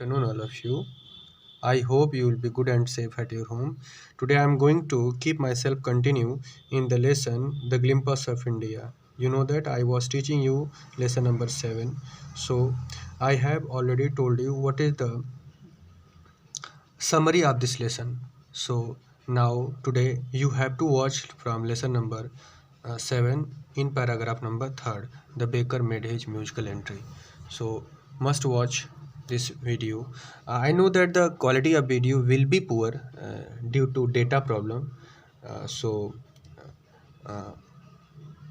afternoon, all of you. I hope you will be good and safe at your home. Today I am going to keep myself continue in the lesson The Glimpse of India. You know that I was teaching you lesson number 7. So I have already told you what is the summary of this lesson. So now today you have to watch from lesson number 7 in paragraph number 3rd. The baker made his musical entry. So must watch this video. I know that the quality of video will be poor due to data problem. So uh,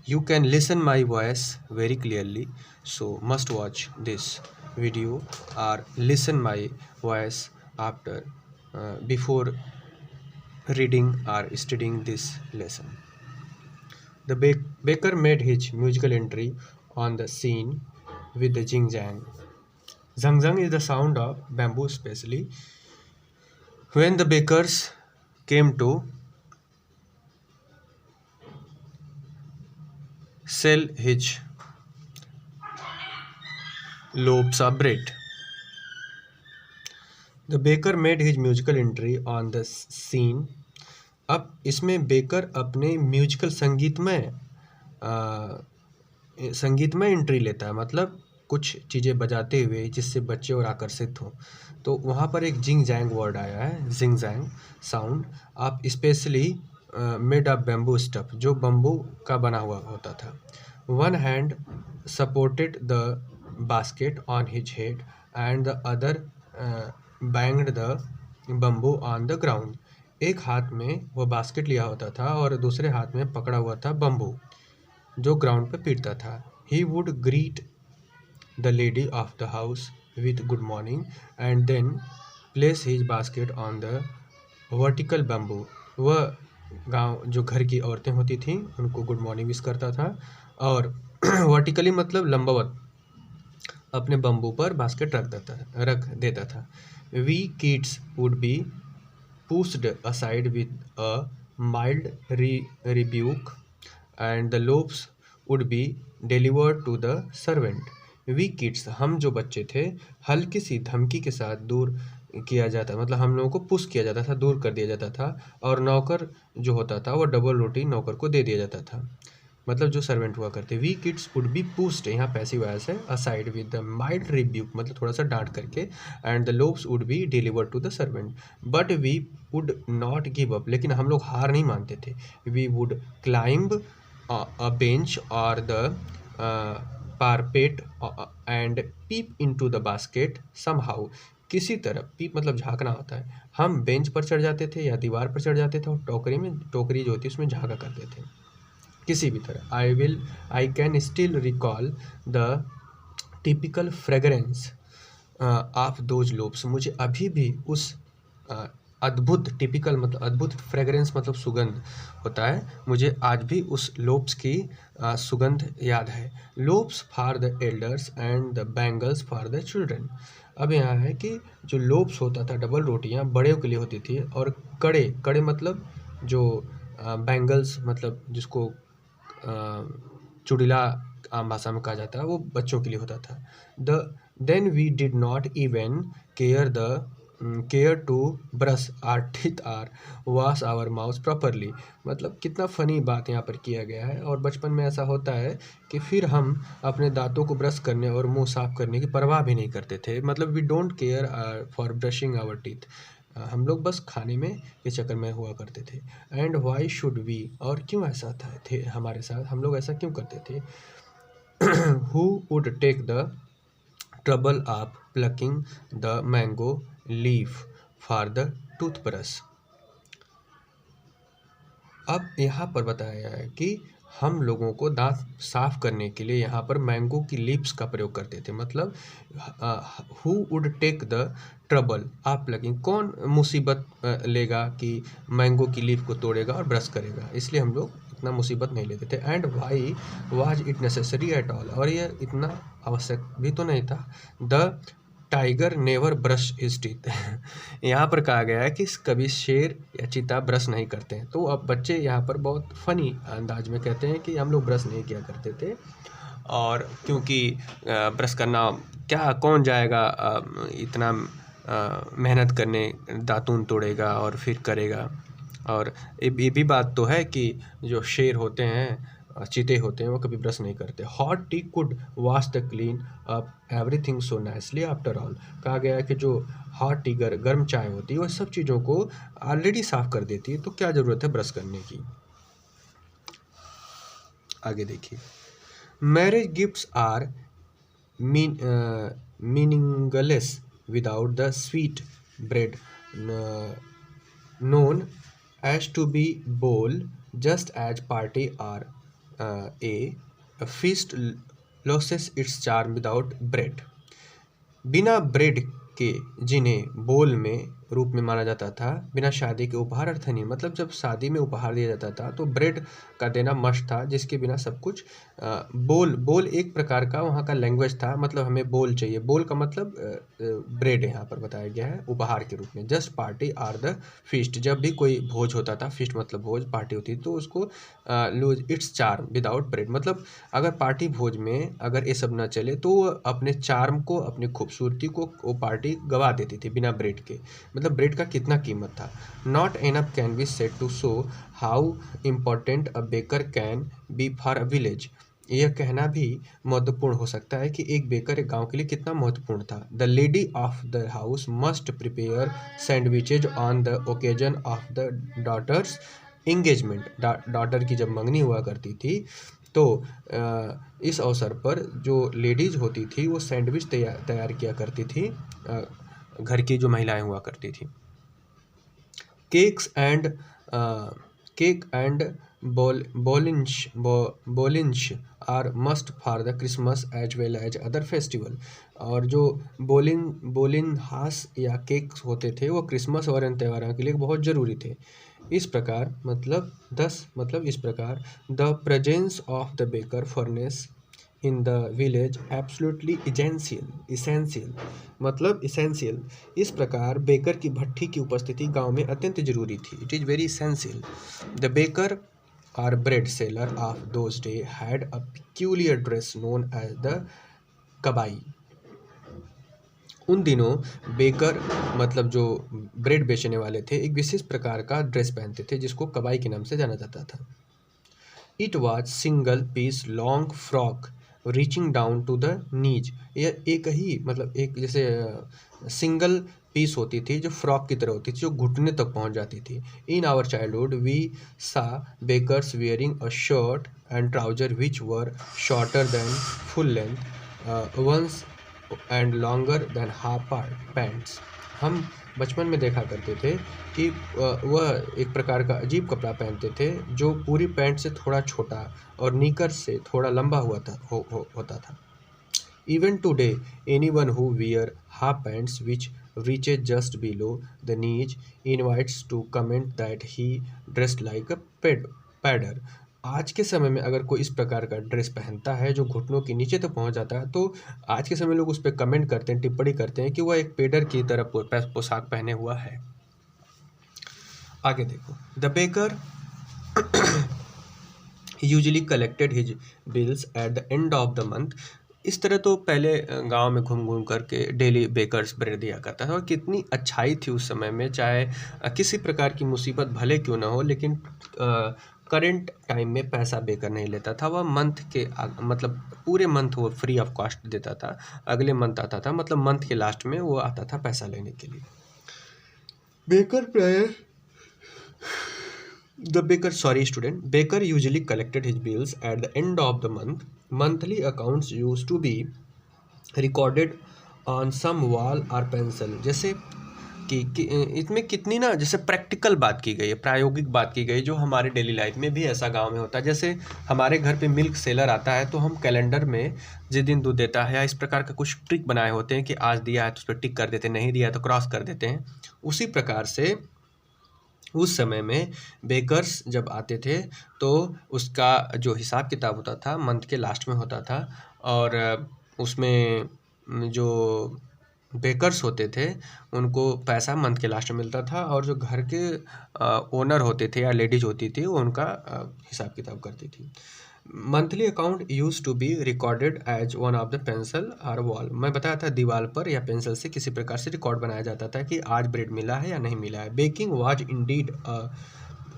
you can listen my voice very clearly. So must watch this video or listen my voice after before reading or studying this lesson. The baker made his musical entry on the scene with the jing jang. Zang zang is the sound of bamboo, especially when the bakers came to sell his loaves of bread. The baker made his musical entry on the scene. अब इसमें baker अपने musical संगीत में entry लेता है, मतलब कुछ चीज़ें बजाते हुए जिससे बच्चे और आकर्षित हों। तो वहाँ पर एक जिंग जैंग वर्ड आया है, जिंग जैंग साउंड। आप specially made of bamboo stuff, जो बम्बू का बना हुआ होता था। One hand supported the basket on his head and the other banged the bamboo on the ground. एक हाथ में वह बास्केट लिया होता था और दूसरे हाथ में पकड़ा हुआ था बम्बू, जो ग्राउंड पे पीटता था। He would greet the lady of the house with good morning and then place his basket on the vertical bamboo. वह गांव जो घर की औरतें होती थीं उनको गुड मॉर्निंग विश करता था और वर्टिकली मतलब लंबवत अपने बम्बू पर बास्केट रख देता था। We kids would be pushed aside with a mild rebuke, and the loaves would be delivered to the servant. We kids, हम जो बच्चे थे, हल्की सी धमकी के साथ दूर किया जाता, मतलब हम लोगों को पुश किया जाता था, दूर कर दिया जाता था, और नौकर जो होता था वो डबल रोटी नौकर को दे दिया जाता था, मतलब जो सर्वेंट हुआ करते। We kids would be pushed, यहाँ पैसिव वॉइस है, aside with the mild rebuke, मतलब थोड़ा सा डांट करके, and the loaves would be delivered to the servant. But we would not give up, लेकिन हम लोग हार नहीं मानते थे। We would climb a bench or the parapet and peep into the basket somehow. किसी तरह, पीप मतलब झांकना होता है, हम बेंच पर चढ़ जाते थे या दीवार पर चढ़ जाते थे और टोकरी जो होती है उसमें झांका करते थे किसी भी तरह। I can still recall the typical fragrance of those lobes. मुझे अभी भी उस अद्भुत, टिपिकल मतलब अद्भुत, फ्रेगरेंस मतलब सुगंध होता है, मुझे आज भी उस लोब्स की सुगंध याद है। Lobes for the elders and the bangles for the children. अब यहाँ है कि जो लोब्स होता था, डबल रोटियाँ बड़े के लिए होती थी, और कड़े मतलब जो बैंगल्स मतलब जिसको चुड़ीला आम भाषा में कहा जाता है, वो बच्चों के लिए होता था। Then we did not even care to brush our teeth or wash our mouth properly. मतलब कितना फ़नी बात यहाँ पर किया गया है। और बचपन में ऐसा होता है कि फिर हम अपने दांतों को ब्रश करने और मुंह साफ करने की परवाह भी नहीं करते थे, मतलब we don't care for brushing our teeth. हम लोग बस खाने में के चक्कर में हुआ करते थे। एंड वाई शुड वी, और क्यों ऐसा थे हमारे साथ, हम लोग ऐसा क्यों करते थे। Who would take the trouble of plucking the mango leaf for the toothbrush. अब यहाँ पर बताया गया है कि हम लोगों को दांत साफ करने के लिए यहाँ पर मैंगो की लीव्स का प्रयोग करते थे। मतलब who would take the trouble of plucking, कौन मुसीबत लेगा कि मैंगो की लीफ को तोड़ेगा और ब्रश करेगा, इसलिए हम लोग इतना मुसीबत नहीं लेते थे। And why was it necessary at all, और यह इतना आवश्यक भी तो नहीं था। The tiger never brush his teeth. यहाँ पर कहा गया है कि कभी शेर या चीता ब्रश नहीं करते हैं। तो अब बच्चे यहाँ पर बहुत फनी अंदाज में कहते हैं कि हम लोग ब्रश नहीं किया करते थे। और क्योंकि ब्रश करना क्या कौन जाएगा इतना मेहनत करने, दातून तोड़ेगा और फिर करेगा। और ये भी बात तो है कि जो शेर होते हैं, चीते होते हैं, वो कभी ब्रश नहीं करते। Hot T could wash the clean up everything so nicely after all. कहा गया है कि जो हॉट टी गर्म चाय होती है वो सब चीज़ों को ऑलरेडी साफ कर देती है, तो क्या ज़रूरत है ब्रश करने की। आगे देखिए, marriage gifts are meaningless without the sweet bread known as to be bowl, just as party are a feast loses its charm without bread। बिना ब्रेड के जिन्हें बोल में रूप में माना जाता था, बिना शादी के उपहार अर्थहीन। मतलब जब शादी में उपहार दिया जाता था तो ब्रेड का देना मस्ट था, जिसके बिना सब कुछ बोल एक प्रकार का वहाँ का लैंग्वेज था। मतलब हमें बोल चाहिए, बोल का मतलब ब्रेड यहाँ पर बताया गया है उपहार के रूप में। Just party or the feast, जब भी कोई भोज होता था, फीस्ट मतलब भोज, पार्टी होती तो उसको lose its charm without bread. मतलब अगर पार्टी भोज में अगर ये सब ना चले तो वो अपने चार्म को, अपनी खूबसूरती को वो पार्टी गवा देती थी बिना ब्रेड के। मतलब ब्रेड का कितना कीमत था। Not enough can be said to show how important a baker can be for a village. यह कहना भी महत्वपूर्ण हो सकता है कि एक बेकर एक गांव के लिए कितना महत्वपूर्ण था। The lady of the house must prepare sandwiches on the occasion of the daughter's engagement. Daughter की जब मंगनी हुआ करती थी तो इस अवसर पर जो लेडीज होती थी वो सैंडविच तैयार किया करती थी, घर की जो महिलाएं हुआ करती थी। केक एंड बोलिंश are must for the Christmas as well as other festival. और जो बोलिनहास या केक होते थे वो क्रिसमस और अन्य त्योहारों के लिए बहुत ज़रूरी थे। इस प्रकार मतलब इस प्रकार the presence of the baker furnace in the village absolutely essential. मतलब इसेंशियल। इस प्रकार बेकर की भट्ठी की उपस्थिति गांव में अत्यंत जरूरी थी। It is very essential. The baker or bread seller of those day had a peculiar dress known as the कबाई। उन दिनों बेकर मतलब जो ब्रेड बेचने वाले थे एक विशेष प्रकार का ड्रेस पहनते थे जिसको कबाई के नाम से जाना जाता था। It was single piece long frock reaching down to the knees. यह एक ही मतलब एक जैसे सिंगल पीस होती थी जो फ्रॉक की तरह होती थी, जो घुटने तक पहुंच जाती थी। In our childhood we saw bakers wearing a shirt and trouser which were shorter than full length ones and longer than half pants. हम बचपन में देखा करते थे कि वह एक प्रकार का अजीब कपड़ा पहनते थे जो पूरी पैंट से थोड़ा छोटा और निकर से थोड़ा लंबा होता था। Even today, anyone who wear half pants which reaches just below the knees invites to comment that he dressed like a padder। आज के समय में अगर कोई इस प्रकार का ड्रेस पहनता है जो घुटनों के नीचे तक पहुंच जाता है तो आज के समय लोग उस पर कमेंट करते हैं, टिप्पणी करते हैं कि वह एक पेडर की तरह पोशाक पहने हुआ है। आगे देखो, the baker usually collected his bills at the end of the month. इस तरह तो पहले गांव में घूम घूम करके डेली बेकर्स ब्रेड दिया करता था। और कितनी अच्छाई थी उस समय में, चाहे किसी प्रकार की मुसीबत भले क्यों ना हो, लेकिन करंट टाइम में पैसा बेकर नहीं लेता था। वह मंथ के मतलब पूरे मंथ वो फ्री ऑफ कॉस्ट देता था। अगले मंथ आता था, मतलब मंथ के लास्ट में वो आता था पैसा लेने के लिए। Baker usually collected his bills at the end of the month. Monthly accounts used to be recorded on some wall or pencil। जैसे कि इसमें कितनी ना जैसे प्रैक्टिकल बात की गई है, प्रायोगिक बात की गई, जो हमारे डेली लाइफ में भी ऐसा गांव में होता है। जैसे हमारे घर पे मिल्क सेलर आता है तो हम कैलेंडर में जिस दिन दूध देता है या इस प्रकार का कुछ ट्रिक बनाए होते हैं कि आज दिया है तो उस पर टिक कर देते हैं, नहीं दिया है तो क्रॉस कर देते हैं। उसी प्रकार से उस समय में बेकर्स जब आते थे तो उसका जो हिसाब किताब होता था मंथ के लास्ट में होता था। और उसमें जो बेकर्स होते थे उनको पैसा मंथ के लास्ट में मिलता था, और जो घर के ओनर होते थे या लेडीज होती थी वो उनका हिसाब किताब करती थी। Monthly account used to be recorded as one of the pencil और वॉल। मैं बताया था दीवार पर या पेंसिल से किसी प्रकार से रिकॉर्ड बनाया जाता था कि आज ब्रेड मिला है या नहीं मिला है। Baking was indeed a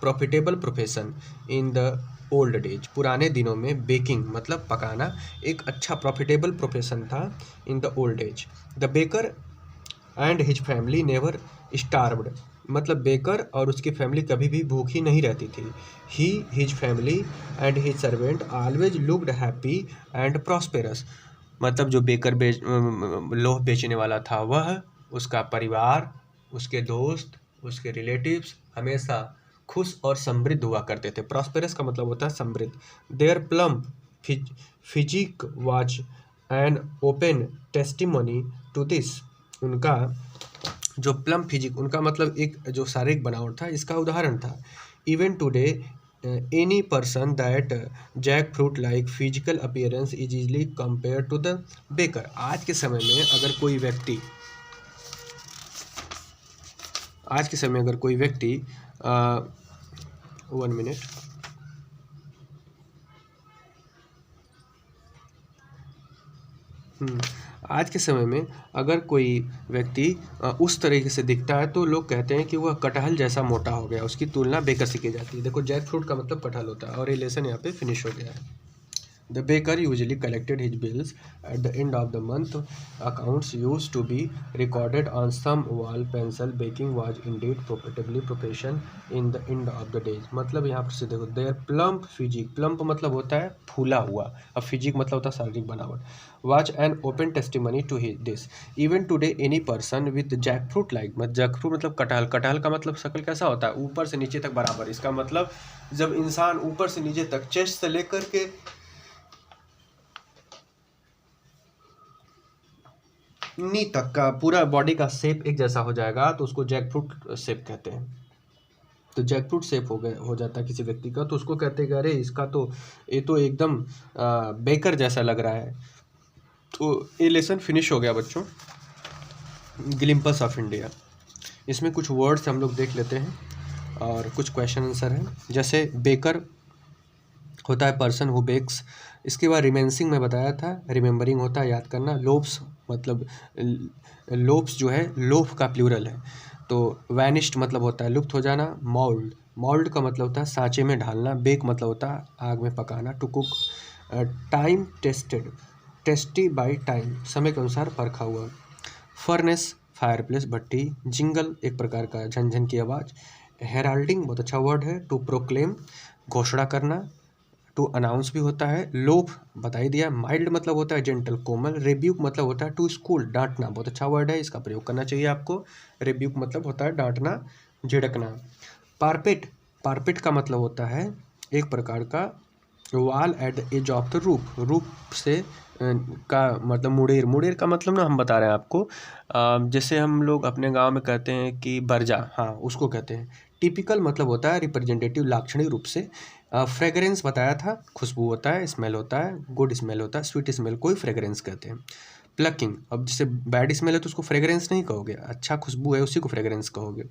profitable profession in the old days. पुराने दिनों में बेकिंग मतलब पकाना एक अच्छा प्रॉफिटेबल प्रोफेशन था in the old age. The baker and his family never starved. मतलब बेकर और उसकी फैमिली कभी भी भूखी नहीं रहती थी। He his family and his servant always looked happy and prosperous. मतलब जो बेकर लोह बेचने वाला था वह, उसका परिवार, उसके दोस्त, उसके रिलेटिव्स हमेशा खुश और समृद्ध हुआ करते थे। प्रॉस्पेरस का मतलब होता है समृद्ध। Their plum physique was an open testimony to this. उनका जो प्लम फिजिक, उनका मतलब एक जो शारीरिक बनावट था, इसका उदाहरण था। Even today any person that jack fruit like physical appearance is easily compare to the baker. आज के समय में अगर कोई व्यक्ति वन मिनट, आज के समय में अगर कोई व्यक्ति उस तरीके से दिखता है तो लोग कहते हैं कि वह कटहल जैसा मोटा हो गया। उसकी तुलना बेकर से की जाती है। देखो जैक फ्रूट का मतलब कटहल होता है और ये लेसन यहाँ पे फिनिश हो गया है। The baker usually collected his bills at the end of the month. Accounts used to be recorded on some wall pencil. Baking was indeed profitably profession in the end of the days. मतलब यहाँ पर से देखो their plump physique, plump मतलब होता है फूला हुआ, अब physique मतलब होता है शारीरिक बनावट, was an open testimony to this. Even today any person with jackfruit like, jackfruit मतलब कटहल, कटहल का मतलब शक्ल कैसा होता है, ऊपर से नीचे तक बराबर। इसका मतलब जब इंसान ऊपर से नीचे तक, चेस्ट से लेकर के नी तक का पूरा बॉडी का शेप एक जैसा हो जाएगा तो उसको जैकफ्रूट शेप कहते हैं। तो जैकफ्रूट शेप हो जाता है किसी व्यक्ति का तो उसको कहते हैं कि अरे इसका तो ये तो एकदम बेकर जैसा लग रहा है। तो ये लेसन फिनिश हो गया बच्चों, ग्लिम्पस ऑफ इंडिया। इसमें कुछ वर्ड्स हम लोग देख लेते हैं और कुछ क्वेश्चन आंसर हैं। जैसे बेकर होता है पर्सन हु बेक्स। इसके बाद रिमेंसिंग में बताया था, रिमेंबरिंग होता है याद करना। लोप्स मतलब लोप्स जो है लोफ का प्लूरल है। तो वैनिश्ड मतलब होता है लुप्त हो जाना। मॉल्ड, मॉल्ड का मतलब होता है सांचे में ढालना। बेक मतलब होता है आग में पकाना, to cook. Time tested, tasty by time, समय के अनुसार परखा हुआ। फर्नेस फायरप्लेस भट्टी। जिंगल एक प्रकार का झनझन की आवाज़। हेराल्डिंग बहुत अच्छा वर्ड है। टू प्रोक्लेम घोषणा करना। टू अनाउंस भी होता है। लोफ बता ही दिया। माइल्ड मतलब होता है जेंटल कोमल। रेब्यूक मतलब होता है टू स्कूल डांटना, बहुत अच्छा वर्ड है, इसका प्रयोग करना चाहिए आपको। रेब्यूक मतलब होता है डांटना, झिड़कना। पारपेट, पारपेट का मतलब होता है एक प्रकार का wall at the edge of the roof. Roof से का मतलब मुड़ेर, मुड़ेर का मतलब ना हम बता रहे हैं आपको, जैसे हम लोग अपने गांव में कहते हैं कि बरजा, हाँ उसको कहते हैं। टिपिकल मतलब होता है रिप्रेजेंटेटिव, लाक्षणिक रूप से। फ्रेगरेंस बताया था, खुशबू होता है, स्मेल होता है, गुड स्मेल होता है, स्वीट स्मेल कोई फ्रेगरेंस कहते हैं। प्लकिंग, अब जैसे बैड स्मेल है तो उसको फ्रेगरेंस नहीं कहोगे, अच्छा खुशबू है उसी को फ्रेगरेंस कहोगे।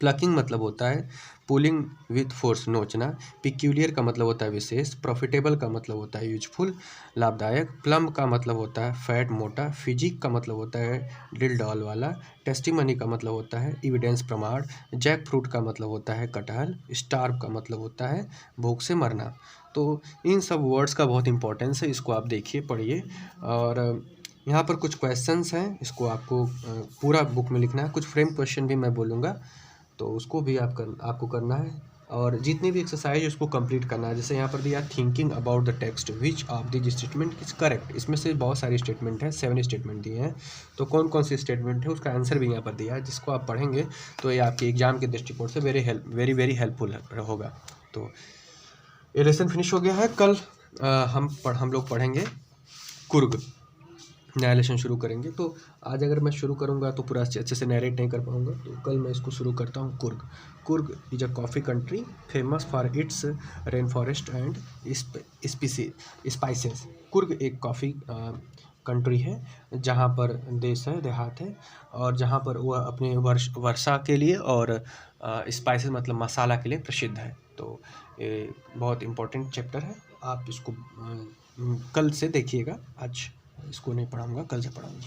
प्लकिंग मतलब होता है पुलिंग विथ फोर्स, नोचना। पिक्यूलियर का मतलब होता है विशेष। प्रॉफिटेबल का मतलब होता है यूजफुल, लाभदायक। प्लम का मतलब होता है फैट, मोटा। फिजिक का मतलब होता है डिल डॉल वाला। टेस्टिमनी का मतलब होता है एविडेंस, प्रमाण। जैक फ्रूट का मतलब होता है कटहल। स्टार्व का मतलब होता है भूख से मरना। तो इन सब वर्ड्स का बहुत इंपॉर्टेंस है, इसको आप देखिए पढ़िए। और यहाँ पर कुछ क्वेश्चंस हैं, इसको आपको पूरा बुक में लिखना है। कुछ फ्रेम क्वेश्चन भी मैं बोलूँगा तो उसको भी आपको करना है। और जितनी भी एक्सरसाइज उसको कंप्लीट करना है। जैसे यहाँ पर दिया thinking about the text, which of the statement is correct. इसमें से बहुत सारी स्टेटमेंट है, 7 स्टेटमेंट दिए हैं, तो कौन कौन सी स्टेटमेंट है उसका आंसर भी यहाँ पर दिया है, जिसको आप पढ़ेंगे तो ये आपके एग्जाम के दृष्टिकोण से वेरी हेल्पफुल होगा। तो ये लेसन फिनिश हो गया है। कल हम लोग पढ़ेंगे कुर्ग, नया लेसन शुरू करेंगे। तो आज अगर मैं शुरू करूंगा तो पूरा अच्छे से नरेट नहीं कर पाऊंगा, तो कल मैं इसको शुरू करता हूं। Coorg, Coorg is a coffee country famous for its rain forest and spices. Coorg एक कॉफ़ी कंट्री है जहाँ पर देश है, देहात है, और जहाँ पर वह अपने वर्षा के लिए और स्पाइसेस मतलब मसाला के लिए प्रसिद्ध है। तो ये बहुत इम्पोर्टेंट चैप्टर है। आप इसको कल से देखिएगा, आज इसको नहीं पढ़ाऊँगा, कल से पढ़ाऊँगा।